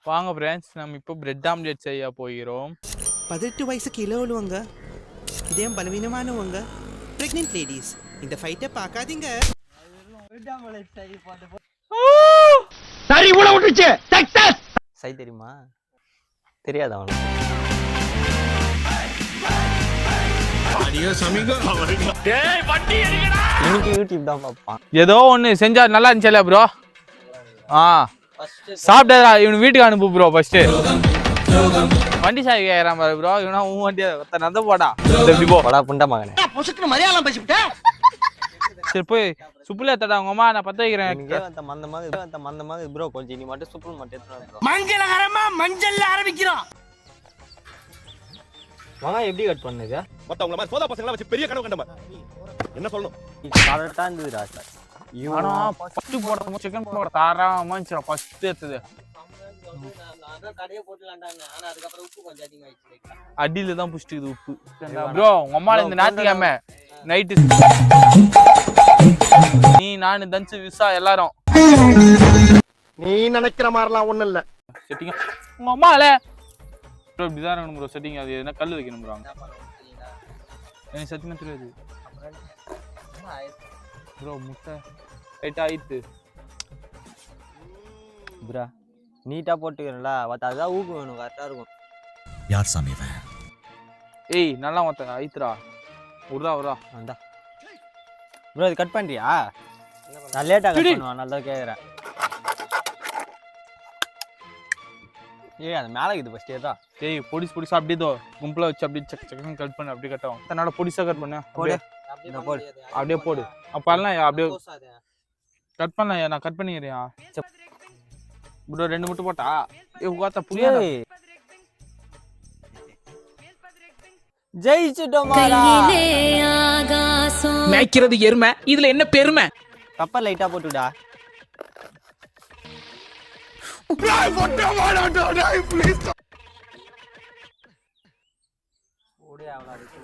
வாங்க ஃப்ரெண்ட்ஸ், நம்ம இப்போ பிரெட் ஆம்லெட் செய்ய போகிறோம். 18 வயசுக்கு இளவலுவங்க, இதயம் பலவீனமானவங்க, பிரெக்னென்ட் லேடிஸ் இந்த ஃபைட்டை பார்க்காதீங்க. சரி உள்ள விட்டுச்சு சக்சஸ். சை தெரியுமா? தெரியாதா உனக்கு? யூடியூப் தான் பார்ப்பான். ஏதோ ஒன்று செஞ்சா நல்லா இருந்துச்சுல ப்ரோ. சாப்பிட்டா இவனு வீட்டுக்கு அனுப்பு ப்ரோ. ஃபர்ஸ்ட் வண்டி சாவி கேட்கறான் பாரு ப்ரோ. இவனா உன் வண்டியை நந்த போடா. எப்படி போ படா புண்டா மகனே. மலையாளம் பேசிவிட்டேன். சரி போய் சுப்புல தடா உங்க அம்மா, நான் பத்த வைக்கிறேன். மந்தமாக ப்ரோ, கொஞ்சம் நீ மட்டும் சுப்புல் மட்டும் எடுத்துட்டு. மங்களகரமா மஞ்சள்ல ஆரம்பிக்கிறோம். வாங்க எப்படி கட் பண்ணுது? மத்தவங்கள மாதிரி சோதா பசங்கள வச்சு பெரிய கனவு கண்டமா. என்ன சொல்லணும்? கரெக்ட்டா இருந்துடா சார். ஆனா ஃபர்ஸ்ட் போடுற சிக்கன் போடுற தாராளமா இருந்துச்சு. ஃபர்ஸ்ட் எடுத்தது கடையை போட்டுலாம்டாங்க. ஆனா அதுக்கு அப்புறம் உப்பு கொஞ்சம் அதிகமாயிடுச்சு. அடியில தான் புடிச்சிட்டு உப்பு. ப்ரோ உங்க அம்மால இந்த ஞாயிற்றுக்கிழமை நைட்டு நீ நானு தன்சு விசா எல்லாரும் நீ நினைக்கிற மாதிரிலாம் ஒண்ணும் இல்ல. செட்டிங்க உங்க அம்மால ப்ரோ இப்படிதான் இருக்கணும் ப்ரோ. செட்டிங் அது என்ன கல் வைக்கணும் ப்ரோ. எனக்கு சத்தியமா தெரியாது ப்ரோ. முட்டை ரைட் ஆயிட்டு ப்ரோ நீட்டா போட்டுக்கிறேன்ல. அதுதான் ஊக்கு வேணும், கரெக்டா இருக்கும். யார் சாமி இவன்? ஏய் நல்லா மத்த ஆயித்துடா. உர்ரா வந்தா ப்ரோ இது கட் பண்றியா? நான் லேட்டா கட் பண்ணுவேன், நல்லா கேக்குறேன். ஏய் அது மேல இது ஃபர்ஸ்ட் ஏதா. ஏய் பொடிசா அப்படியே தோ கும்பல வச்சு அப்படியே சக் சக்னு கட் பண்ணு. அப்படியே கட் ஆகும். தன்னோட பொடிசா கட் பண்ணு. போடு அப்படியே போடு. அப்பலாம் அப்படியே கட் பண்ணல. நான் கட் பண்ணிக்கிறேன் ப்ரோ. 2 முட்டை போட்டா ஏ உகாத்த புரியாது. ஜெயிச்சிட்டோமாடா. மேய்க்கிறது எருமை, இதுல என்ன பெருமை? பெப்பர் லைட்டா போட்டுடா. ஓடி அவளா இருக்கு.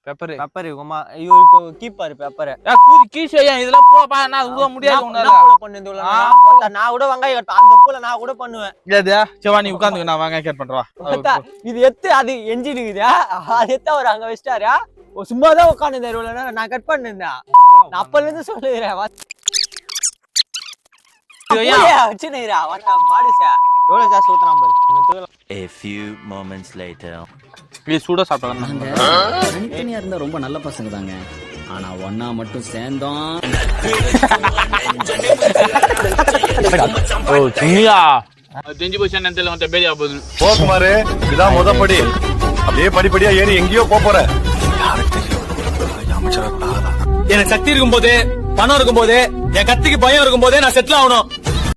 பெப்பர் உமா. ஐயோ இப்போ கீப்பாரு பெப்பர். கூதி கீஷையா இதெல்லாம் போப்பா. நான் உத முடியாது உன்னால. நான் பண்ணுதுல நான் கூட வெங்காயம் கட்ட அந்த பூல நான் கூட பண்ணுவேன். இல்லடா செவானி உட்கார்ந்து நான் வெங்காயம் கட் பண்றவா. இது எத்து அது எஞ்சினுக்குதா. அது எத்த அவர் அங்க வெச்சிட்டாரா? சும்மா தான் உட்கார்ந்து தேர்வல நான் கட் பண்ணேன்டா. நான் அப்பல இருந்து சொல்லுறேன். ஐயா வச்சினேரா வாடா பாடுசா. எவ்வளவு ஜாஸ்தி ஊத்துறான் பாரு. A few moments later. நீ சூடா சாப்பிடலாம். தனியா இருந்தா ரொம்ப நல்ல பசங்க தாங்க. ஆனா ஒண்ணா மட்டும் சேர்ந்தோம். ஓ சிங்கியா தெரிஞ்சு போச்சு. என்ன வந்து பேலியா போகுது. போகுமாரு இதான் முதப்படி. அப்படியே படிப்படியா ஏறி எங்கேயோ போற. எனக்கு சக்தி இருக்கும் போது, பணம் இருக்கும் போது, என் கத்திக்கு பயம் இருக்கும் போதே நான் செட்டில் ஆகணும்.